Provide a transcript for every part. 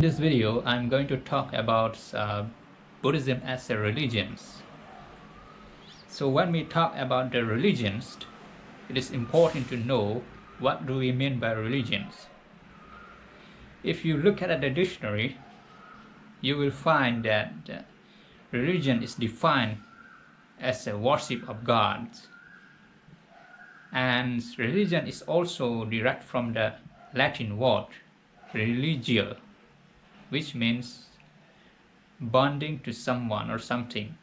In this video, I'm going to talk about Buddhism as a religion. So when we talk about the religions, it is important to know what do we mean by religions. If you look at the dictionary, you will find that religion is defined as a worship of gods. And religion is also derived from the Latin word religio, which means bonding to someone or something,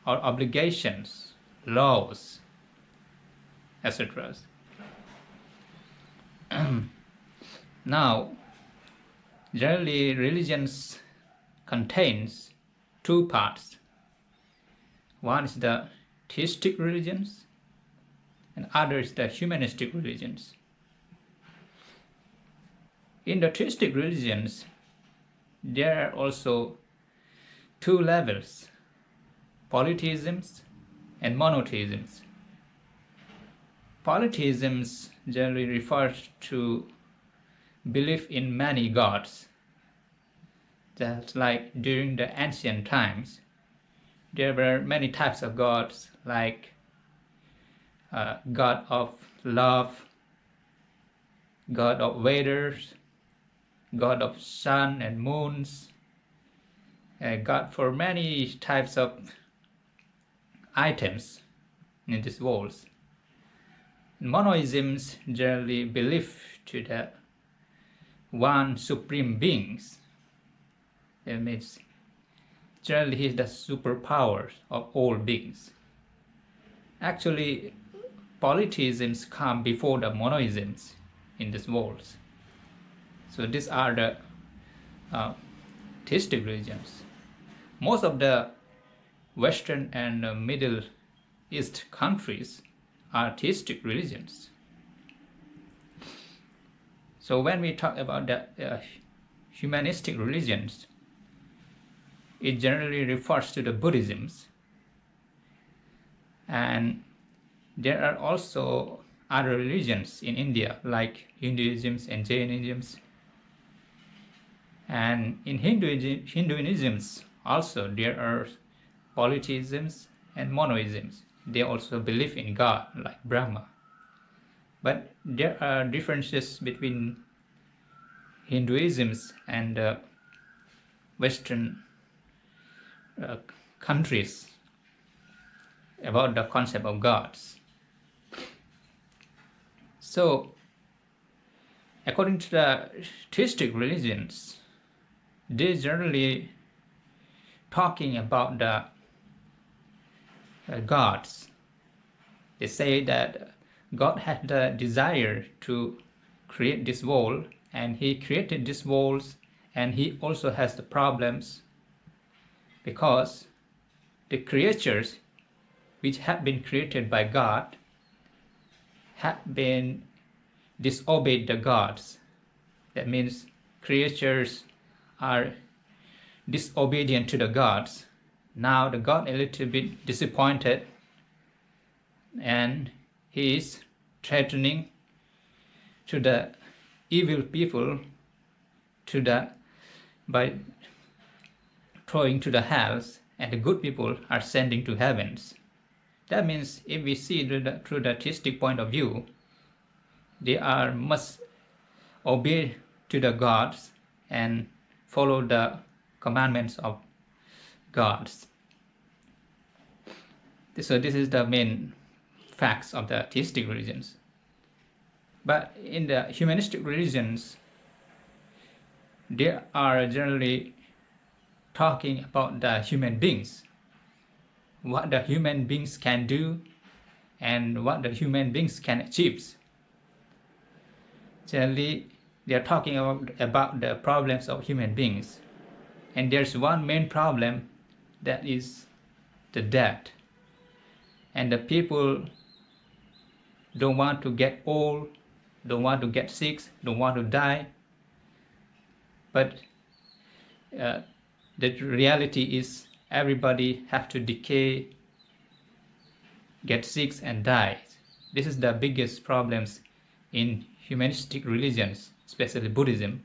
or obligations, laws, etc. Now, generally religions contains two parts. One is the theistic religions and other is the humanistic religions. In the theistic religions, there are also two levels, polytheisms and monotheisms. Polytheisms generally refers to belief in many gods. Just like during the ancient times, there were many types of gods, like god of love, god of weathers, god of sun and moons, god for many types of items in this world. Monoisms generally believe to the one supreme beings. That means generally he is the superpower of all beings. Actually, polytheisms come before the monoisms in this world. So these are the theistic religions. Most of the Western and Middle East countries are theistic religions. So when we talk about the humanistic religions, it generally refers to the Buddhisms, and there are also other religions in India like Hinduism and Jainism. And in Hinduism also there are polytheisms and monoisms. They also believe in God like Brahma. But there are differences between Hinduism and Western countries about the concept of gods. So, according to the theistic religions, they generally talking about the gods. They say that God had the desire to create this world, and he created this world, and he also has the problems because the creatures which have been created by God have been disobeyed the gods. That means creatures are disobedient to the gods. Now the god a little bit disappointed, and he is threatening to the evil people by throwing to the hells, and the good people are sending to heavens. That means if we see through the theistic point of view, they must obey to the gods and follow the commandments of gods. So this is the main facts of the theistic religions. But in the humanistic religions, they are generally talking about the human beings, what the human beings can do and what the human beings can achieve. Generally, they are talking about the problems of human beings. And there's one main problem, that is the death. And the people don't want to get old, don't want to get sick, don't want to die. But the reality is everybody have to decay, get sick and die. This is the biggest problems in humanistic religions, especially Buddhism.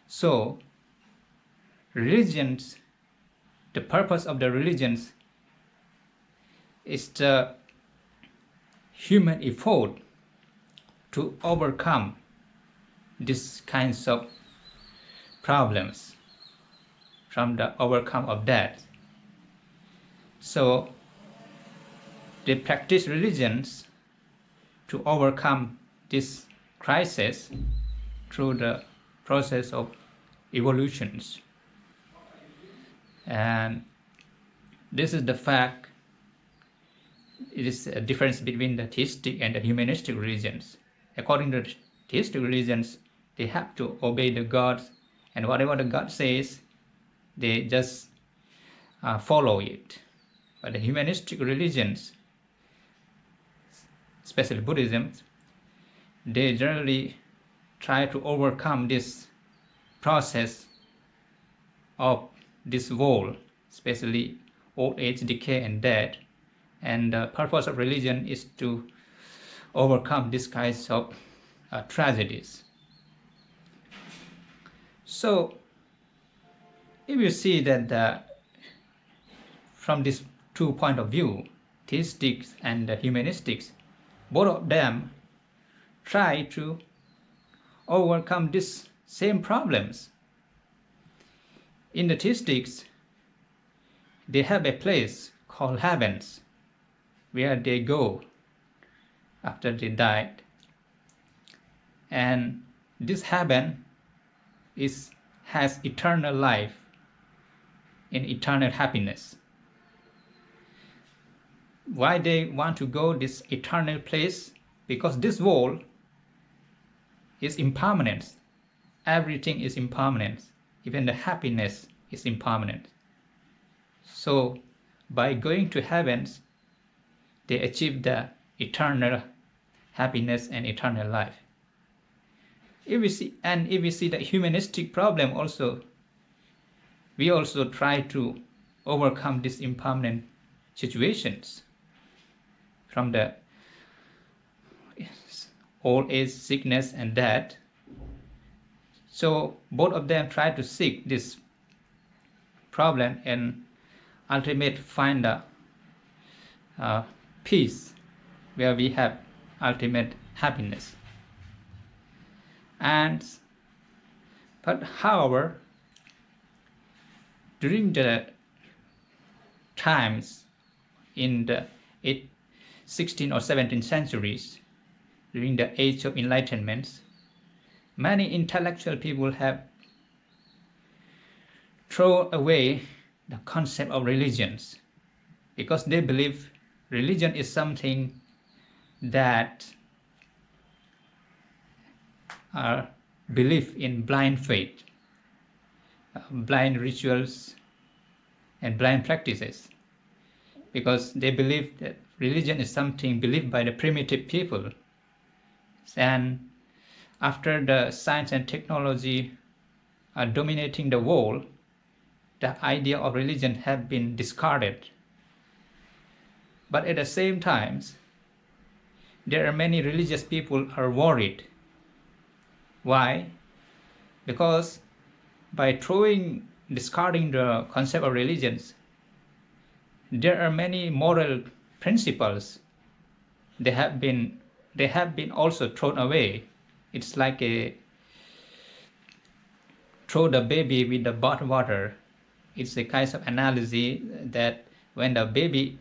So religions, the purpose of the religions is the human effort to overcome these kinds of problems from the overcome of death. So they practice religions to overcome this crisis through the process of evolutions. And this is the fact. It is a difference between the theistic and the humanistic religions. According to the theistic religions, they have to obey the gods, and whatever the god says, they just follow it. But the humanistic religions, especially Buddhism, they generally try to overcome this process of this wall, especially old age, decay, and death. And the purpose of religion is to overcome these kinds of tragedies. So, if you see that from these 2 points of view, theistics and humanistics, both of them try to overcome these same problems. In the theistics, they have a place called heavens, where they go after they died. And this heaven has eternal life and eternal happiness. Why they want to go this eternal place? Because this world is impermanent. Everything is impermanent. Even the happiness is impermanent. So by going to heavens, they achieve the eternal happiness and eternal life. If we see the humanistic problem also, we also try to overcome these impermanent situations from the old age, sickness, and death. So both of them try to seek this problem and ultimately find a peace where we have ultimate happiness. But however, during the times in the 16th or 17th centuries, during the age of enlightenment, many intellectual people have thrown away the concept of religions because they believe religion is something that belief in blind faith, blind rituals, and blind practices, because they believe that religion is something believed by the primitive people. And after the science and technology are dominating the world, the idea of religion have been discarded. But at the same time, there are many religious people are worried. Why? Because by discarding the concept of religions, there are many moral principles they have been also thrown away. It's like throw the baby with the bathwater. It's a kind of analogy that when the baby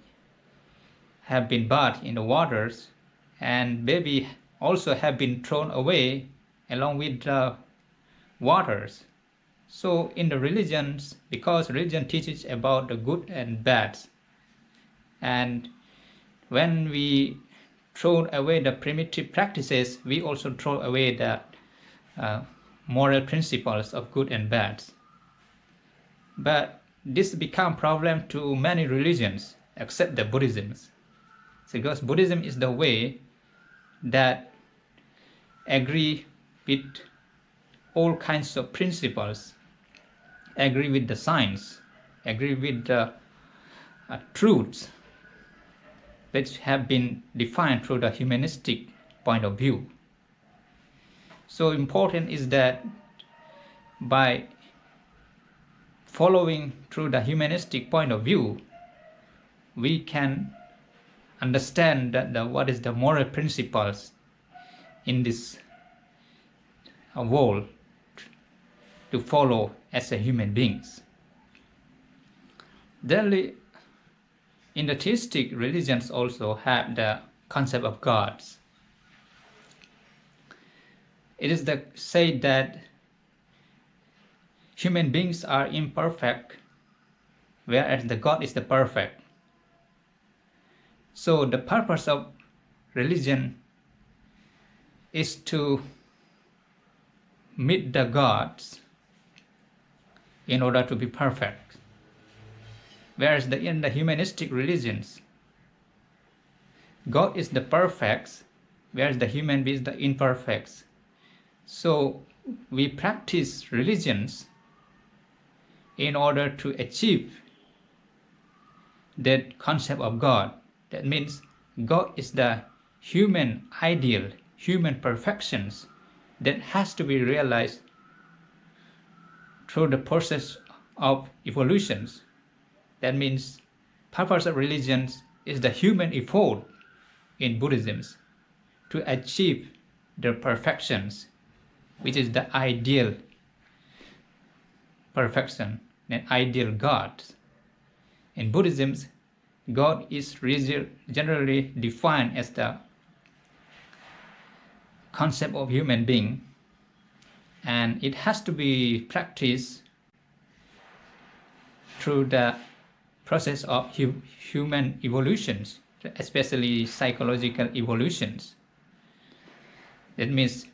have been bathed in the waters, and baby also have been thrown away along with the waters. So in the religions, because religion teaches about the good and bad, and when we throw away the primitive practices, we also throw away the moral principles of good and bad. But this become problem to many religions except the Buddhism, because Buddhism is the way that agree with all kinds of principles, agree with the science, agree with the truths which have been defined through the humanistic point of view. So important is that by following through the humanistic point of view, we can understand that what is the moral principles in this world to follow as a human beings. Then in the theistic religions also have the concept of gods. It is said that human beings are imperfect, whereas the God is the perfect. So the purpose of religion is to meet the gods in order to be perfect. Whereas in the humanistic religions, God is the perfect, whereas the human being is the imperfect. So we practice religions in order to achieve that concept of God. That means God is the human ideal, human perfections that has to be realized through the process of evolutions. That means purpose of religions is the human effort in Buddhism to achieve the perfections, which is the ideal perfection, an ideal God. In Buddhism, God is generally defined as the concept of human being, and it has to be practiced through the process of human evolutions, especially psychological evolutions. That means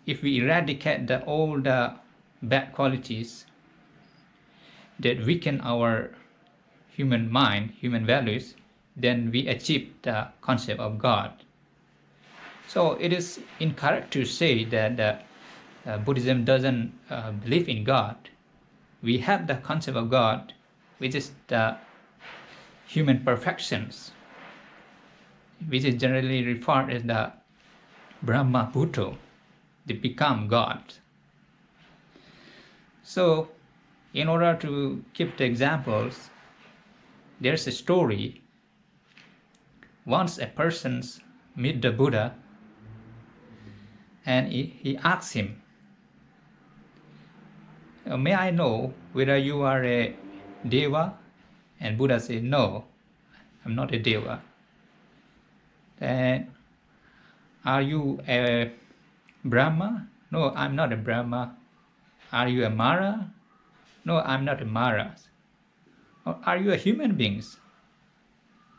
if we eradicate all the bad qualities that weaken our human mind, human values, then we achieve the concept of God. So it is incorrect to say that Buddhism doesn't believe in God. We have the concept of God, which is the human perfections, which is generally referred as the Brahma Bhutto, they become God. So in order to keep the examples, there's a story. Once a person meet the Buddha and he asks him, may I know whether you are a Deva? And Buddha said, no, I'm not a Deva. Then, are you a Brahma? No, I'm not a Brahma. Are you a Mara? No, I'm not a Mara. Or are you a human being?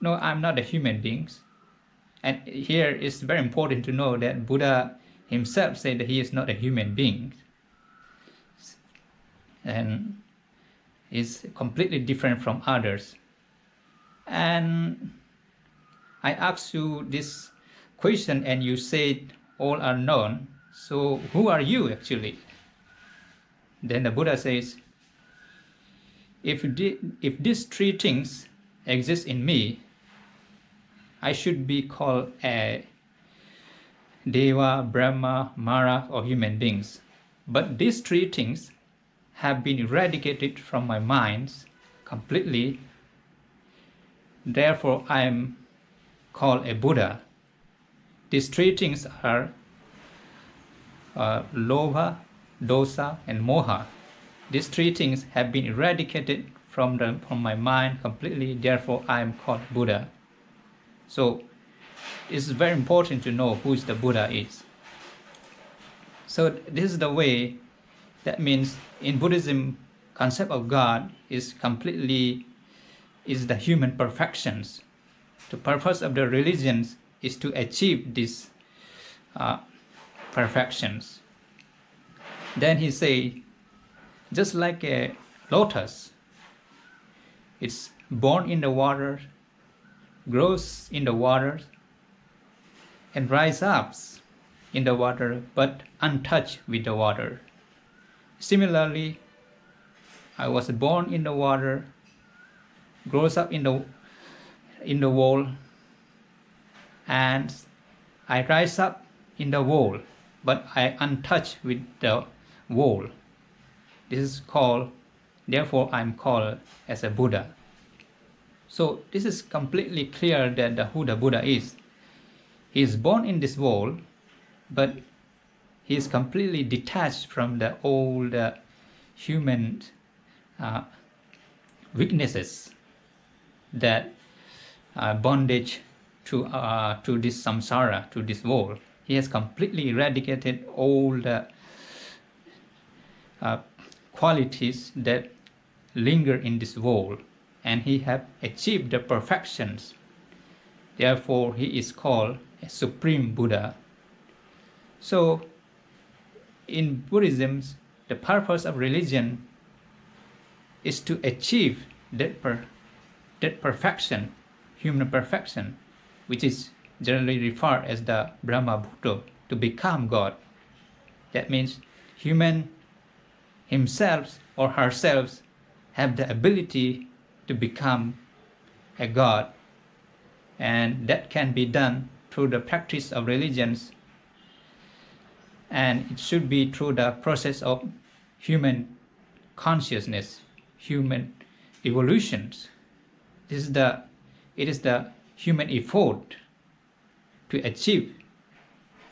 No, I'm not a human being. And here it's very important to know that Buddha himself said that he is not a human being. And is completely different from others. And I asked you this question and you said all are known. So who are you actually? Then the Buddha says, if these three things exist in me, I should be called a Deva, Brahma, Mara, or human beings. But these three things have been eradicated from my mind completely. Therefore, I am called a Buddha. These three things are Lobha, Dosa, and Moha. These three things have been eradicated from my mind completely. Therefore, I am called Buddha. So, it's very important to know who the Buddha is. So, this is the way. That means in Buddhism, concept of God is the human perfections. The purpose of the religions is to achieve these perfections. Then he say, just like a lotus, it's born in the water, grows in the water, and rises up in the water, but untouched with the water. Similarly, I was born in the water, grows up in the wall, and I rise up in the wall, but I untouched with the wall. This is called Therefore, I'm called as a Buddha. So this is completely clear that who the Buddha is. He is born in this world, but he is completely detached from the old human weaknesses, that bondage to this samsara, to this world. He has completely eradicated all the qualities that linger in this world, and he has achieved the perfections. Therefore, he is called a supreme Buddha. So, in Buddhism, the purpose of religion is to achieve that perfection, human perfection, which is generally referred as the Brahma Buddha, to become God. That means human himself or herself have the ability to become a God, and that can be done through the practice of religions, and it should be through the process of human consciousness, human evolutions. It is the human effort to achieve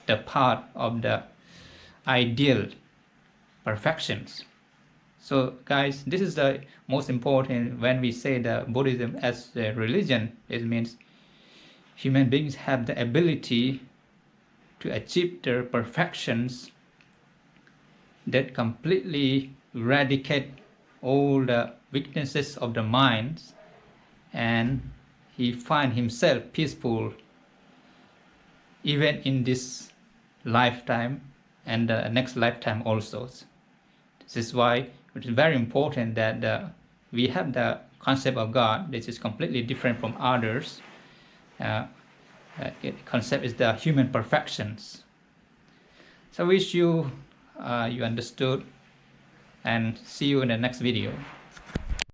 the path of the ideal perfections. So guys, this is the most important when we say the Buddhism as a religion. It means human beings have the ability to achieve their perfections that completely eradicate all the weaknesses of the minds, and he find himself peaceful even in this lifetime and the next lifetime also. This is why it is very important that we have the concept of God. This is completely different from others. The concept is the human perfections. So I wish you understood, and see you in the next video.